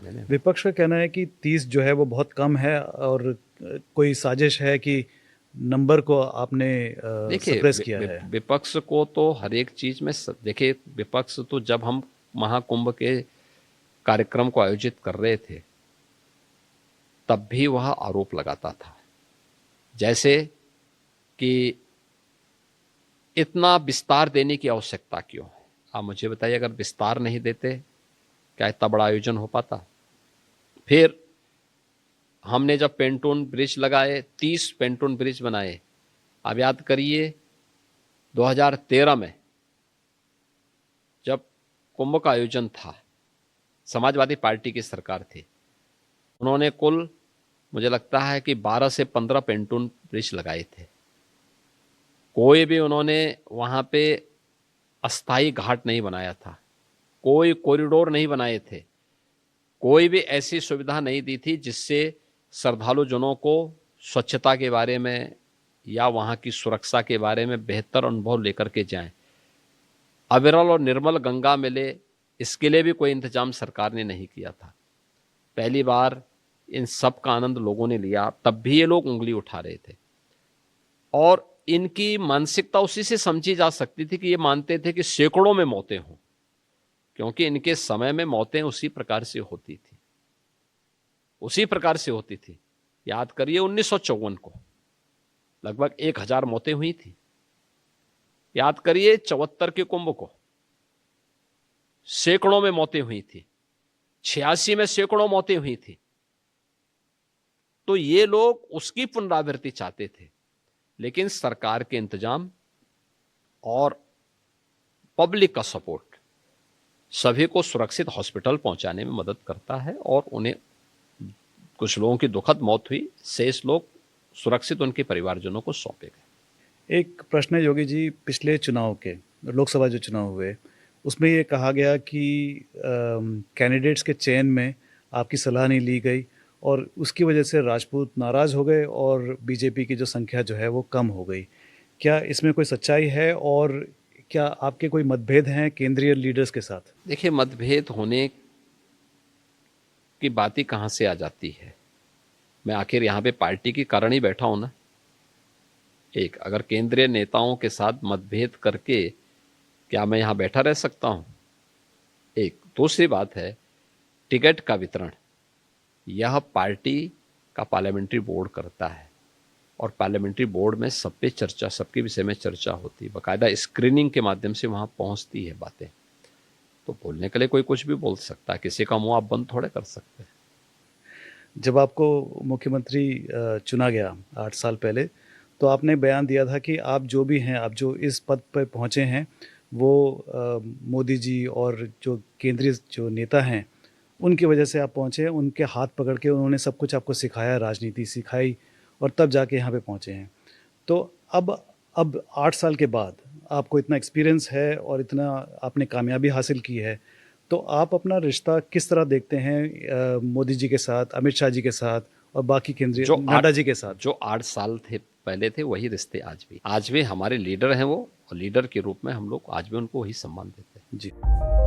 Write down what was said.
में। विपक्ष का कहना है कि 30 जो है वो बहुत कम है और कोई साजिश है कि नंबर को आपने देखिए, सप्रेस किया है। विपक्ष को तो हर एक चीज में देखिए, विपक्ष तो जब हम महाकुंभ के कार्यक्रम को आयोजित कर रहे थे तब भी वह आरोप लगाता था, जैसे कि इतना विस्तार देने की आवश्यकता क्यों है। आप मुझे बताइए, अगर विस्तार नहीं देते क्या इतना बड़ा आयोजन हो पाता। फिर हमने जब पेंटून ब्रिज लगाए, 30 पेंटून ब्रिज बनाए। आप याद करिए 2013 में जब कुंभ का आयोजन था, समाजवादी पार्टी की सरकार थी, उन्होंने कुल मुझे लगता है कि 12 से 15 पेंटून ब्रिज लगाए थे। कोई भी उन्होंने वहां पे अस्थाई घाट नहीं बनाया था, कोई कॉरिडोर नहीं बनाए थे, कोई भी ऐसी सुविधा नहीं दी थी जिससे श्रद्धालु जनों को स्वच्छता के बारे में या वहां की सुरक्षा के बारे में बेहतर अनुभव लेकर के जाएं। अविरल और निर्मल गंगा मिले, इसके लिए भी कोई इंतजाम सरकार ने नहीं किया था। पहली बार इन सब का आनंद लोगों ने लिया, तब भी ये लोग उंगली उठा रहे थे। और इनकी मानसिकता उसी से समझी जा सकती थी कि ये मानते थे कि सैकड़ों में मौतें हों, क्योंकि इनके समय में मौतें उसी प्रकार से होती थी, उसी प्रकार से होती थी। याद करिए 1954 को लगभग 1000 मौतें हुई थी। याद करिए 74 के कुंभ को सैकड़ों में मौतें हुई थी, 86 में सैकड़ों मौतें हुई थी। तो ये लोग उसकी पुनरावृत्ति चाहते थे, लेकिन सरकार के इंतजाम और पब्लिक का सपोर्ट सभी को सुरक्षित हॉस्पिटल पहुंचाने में मदद करता है। और उन्हें कुछ लोगों की दुखद मौत हुई, शेष लोग सुरक्षित उनके परिवारजनों को सौंपे गए। एक प्रश्न है योगी जी, पिछले चुनाव के लोकसभा जो चुनाव हुए उसमें ये कहा गया कि कैंडिडेट्स के चयन में आपकी सलाह नहीं ली गई और उसकी वजह से राजपूत नाराज़ हो गए और बीजेपी की जो संख्या जो है वो कम हो गई। क्या इसमें कोई सच्चाई है और क्या आपके कोई मतभेद हैं केंद्रीय लीडर्स के साथ? देखिए, मतभेद होने की बात ही कहां से आ जाती है। मैं आखिर यहां पे पार्टी के कारण ही बैठा हूं ना। एक, अगर केंद्रीय नेताओं के साथ मतभेद करके क्या मैं यहां बैठा रह सकता हूं? एक, दूसरी बात है टिकट का वितरण, यह पार्टी का पार्लियामेंट्री बोर्ड करता है और पार्लियामेंट्री बोर्ड में सब पे चर्चा, सबके विषय में चर्चा होती है, बाकायदा स्क्रीनिंग के माध्यम से वहां पहुंचती है बातें। तो बोलने के लिए कोई कुछ भी बोल सकता है, किसी का मुंह आप बंद थोड़े कर सकते हैं। जब आपको मुख्यमंत्री चुना गया 8 साल पहले, तो आपने बयान दिया था कि आप जो भी हैं, आप जो इस पद पर पहुँचे हैं, वो मोदी जी और जो केंद्रीय जो नेता हैं, उनकी वजह से आप पहुँचे हैं। उनके हाथ पकड़ के उन्होंने सब कुछ आपको सिखाया, राजनीति सिखाई और तब जाके यहाँ पे पहुँचे हैं। तो अब 8 साल के बाद आपको इतना एक्सपीरियंस है और इतना आपने कामयाबी हासिल की है, तो आप अपना रिश्ता किस तरह देखते हैं मोदी जी के साथ, अमित शाह जी के साथ और बाकी केंद्रीय जो आठ नड्डा जी के साथ? जो 8 साल थे पहले थे वही रिश्ते आज भी हमारे लीडर हैं वो, और लीडर के रूप में हम लोग आज भी उनको वही सम्मान देते हैं। जी।